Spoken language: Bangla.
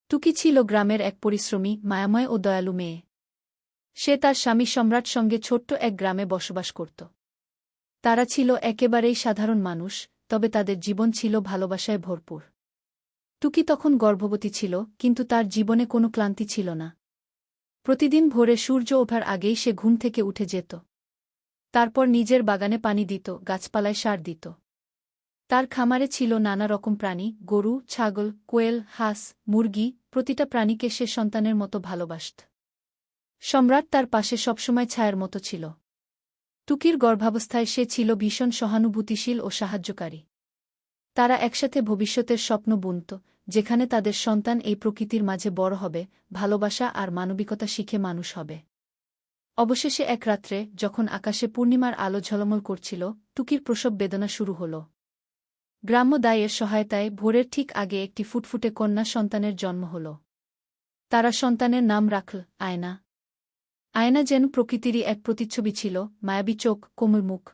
টুকি ছিল গ্রামের এক পরিশ্রমী, মায়াময় ও দয়ালু মেয়ে। সে তার স্বামী সম্রাট সঙ্গে ছোট্ট এক গ্রামে বসবাস করত। তারা ছিল একেবারেই সাধারণ মানুষ, তবে তাদের জীবন ছিল ভালোবাসায় ভরপুর। টুকি তখন গর্ভবতী ছিল, কিন্তু তার জীবনে কোনো ক্লান্তি ছিল না। প্রতিদিন ভোরে সূর্য ওঠার আগেই সে ঘুম থেকে উঠে যেত। তারপর নিজের বাগানে পানি দিত, গাছপালায় সার দিত। তার খামারে ছিল নানা রকম প্রাণী, গরু, ছাগল, কোয়েল, হাঁস, মুরগি, প্রতিটা প্রাণীকে সে সন্তানের মতো ভালোবাসত। সম্রাট তার পাশে সবসময় ছায়ার মতো ছিল। টুকির গর্ভাবস্থায় সে ছিল ভীষণ সহানুভূতিশীল ও সাহায্যকারী। তারা একসাথে ভবিষ্যতের স্বপ্ন বুনত, যেখানে তাদের সন্তান এই প্রকৃতির মাঝে বড় হবে, ভালোবাসা আর মানবিকতা শিখে মানুষ হবে। অবশেষে এক রাত্রে, যখন আকাশে পূর্ণিমার আলো ঝলমল করছিল, টুকির প্রসব বেদনা শুরু হল। গ্রাম্য দায়ের সহায়তায় ভোরের ঠিক আগে একটি ফুটফুটে কন্যা সন্তানের জন্ম হল। তারা সন্তানের নাম রাখল আয়না। আয়না যেন প্রকৃতিরই এক প্রতিচ্ছবি ছিল, মায়াবী চোখ, কোমল মুখ,